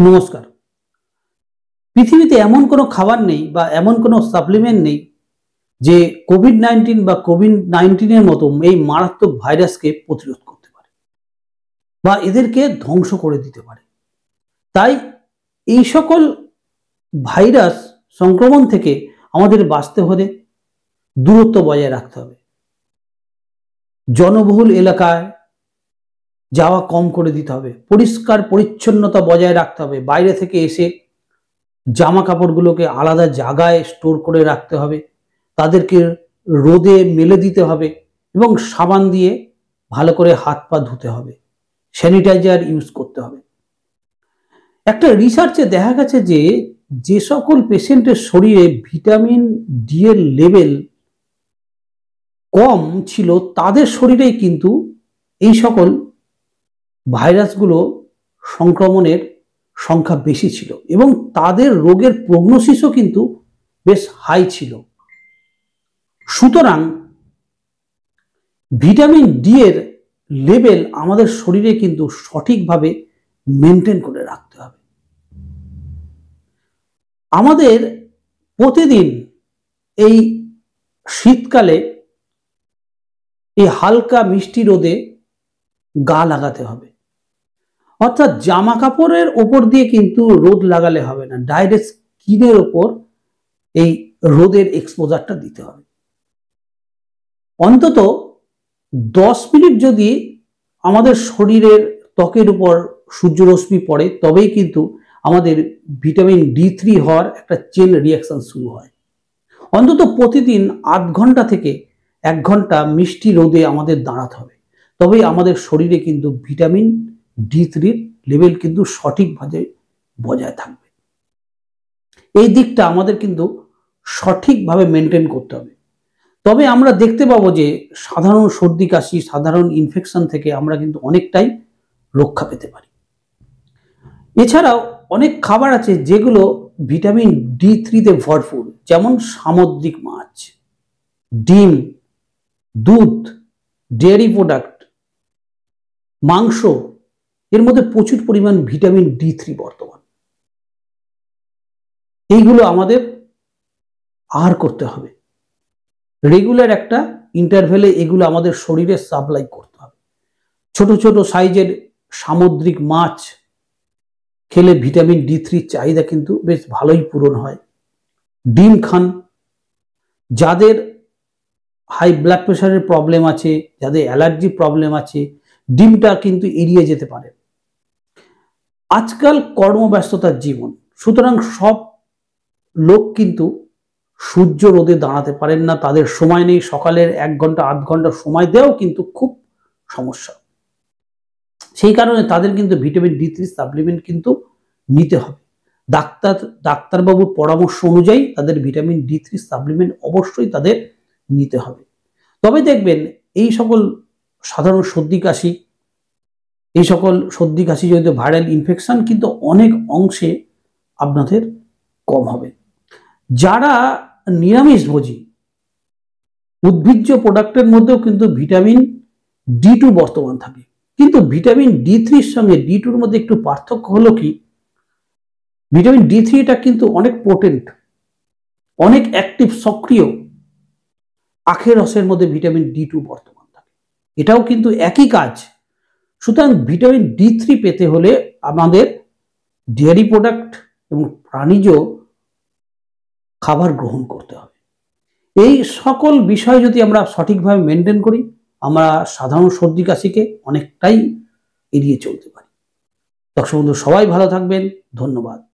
নমস্কার। পৃথিবীতে এমন কোনো খাবার নেই বা এমন কোনো সাপ্লিমেন্ট নেই যে কোভিড-19 বা কোভিড-19 এর মতো এই মারাত্মক ভাইরাসকে প্রতিরোধ করতে পারে বা এদেরকে ধ্বংস করে দিতে পারে। তাই এই সকল ভাইরাস সংক্রমণ থেকে আমাদের বাঁচতে হলে দূরত্ব বজায় রাখতে হবে। জনবহুল এলাকায় যাওয়া কম করে দিতে হবে। পরিষ্কার পরিচ্ছন্নতা বজায় রাখতে হবে। বাইরে থেকে এসে জামা কাপড়গুলোকে আলাদা জায়গায় স্টোর করে রাখতে হবে। তাদেরকে রোদে মেলে দিতে হবে এবং সাবান দিয়ে ভালো করে হাত পা ধুতে হবে। স্যানিটাইজার ইউজ করতে হবে। একটা রিসার্চে দেখা গেছে যে সকল পেশেন্টের শরীরে ভিটামিন ডি এর লেভেল কম ছিল তাদের শরীরেই কিন্তু এই সকল ভাইরাসগুলো সংক্রমণের সংখ্যা বেশি ছিল এবং তাদের রোগের প্রগনোসিসও কিন্তু বেশ হাই ছিল। সুতরাং ভিটামিন ডি এর লেভেল আমাদের শরীরে কিন্তু সঠিকভাবে মেনটেন করে রাখতে হবে। আমাদের প্রতিদিন এই শীতকালে এই হালকা মিষ্টি রোদে গা লাগাতে হবে। অর্থাৎ জামা কাপড়ের ওপর দিয়ে কিন্তু রোদ লাগালে হবে না, ডাইরেক্ট স্কিনের ওপর এই রোদের এক্সপোজারটা দিতে হবে। অন্তত 10 মিনিট যদি আমাদের শরীরের ত্বকের উপর সূর্যরশ্মি পড়ে তবেই কিন্তু আমাদের ভিটামিন D3 হওয়ার একটা চেন রিয়াকশন শুরু হয়। অন্তত প্রতিদিন 8 ঘন্টা থেকে 1 ঘন্টা মিষ্টি রোদে আমাদের দাঁড়াতে হবে, তবেই আমাদের শরীরে কিন্তু ভিটামিন D3 লেভেল কিন্তু সঠিকভাবে বজায় থাকবে। এই দিকটা আমাদের কিন্তু সঠিকভাবে মেনটেন করতে হবে। তবে আমরা দেখতে পাবো যে সাধারণ সর্দি কাশি, সাধারণ ইনফেকশন থেকে আমরা কিন্তু অনেকটাই রক্ষা পেতে পারি। এছাড়াও অনেক খাবার আছে যেগুলো ভিটামিন D3 তে ভরপুর, যেমন সামুদ্রিক মাছ, ডিম, দুধ, ডেয়ারি প্রোডাক্ট, মাংস, এর মধ্যে প্রচুর পরিমাণ ভিটামিন D3 বর্তমান। এইগুলো আমাদের আহার করতে হবে। রেগুলার একটা ইন্টারভেলে এগুলো আমাদের শরীরে সাপ্লাই করতে হবে। ছোট ছোট সাইজের সামুদ্রিক মাছ খেলে ভিটামিন D3 চাহিদা কিন্তু বেশ ভালোই পূরণ হয়। ডিম খান। যাদের হাই ব্লাড প্রেশারের প্রবলেম আছে, যাদের অ্যালার্জি প্রবলেম আছে, ডিমটা কিন্তু এড়িয়ে যেতে পারে। আজকাল কর্মব্যস্ততার জীবন, সুতরাং সব লোক কিন্তু সূর্য রোদে দাঁড়াতে পারেন না, তাদের সময় নেই। সকালের 1 ঘন্টা 8 ঘন্টা সময় দেওয়াও কিন্তু খুব সমস্যা। সেই কারণে তাদের কিন্তু ভিটামিন D3 সাপ্লিমেন্ট কিন্তু নিতে হবে। ডাক্তারবাবুর পরামর্শ অনুযায়ী তাদের ভিটামিন D3 সাপ্লিমেন্ট অবশ্যই তাদের নিতে হবে। তবে দেখবেন এই সকল সাধারণ সর্দি কাশি, এই সকল সর্দি কাশি যেহেতু ভাইরাল ইনফেকশন কিন্তু অনেক অংশে আপনাদের কম হবে। যারা নিরামিষভোজী, উদ্ভিজ্জ প্রোডাক্টের মধ্যেও কিন্তু ভিটামিন D2 বর্তমান থাকে, কিন্তু ভিটামিন D3 এর সঙ্গে D2 এর মধ্যে একটু পার্থক্য হলো কি, ভিটামিন D3 এটা কিন্তু অনেক পোটেন্ট, অনেক অ্যাক্টিভ, সক্রিয়। আখের রসের মধ্যে ভিটামিন D2 বর্তমান থাকে, এটাও কিন্তু একই কাজ। সুতরাং ভিটামিন D3 পেতে হলে আমাদের ডেয়ারি প্রোডাক্ট এবং প্রাণীজ খাবার গ্রহণ করতে হবে। এই সকল বিষয় যদি আমরা সঠিকভাবে মেনটেন করি, আমরা সাধারণ সর্দি কাশিকে অনেকটাই এড়িয়ে চলতে পারি। দর্শক বন্ধু, সবাই ভালো থাকবেন। ধন্যবাদ।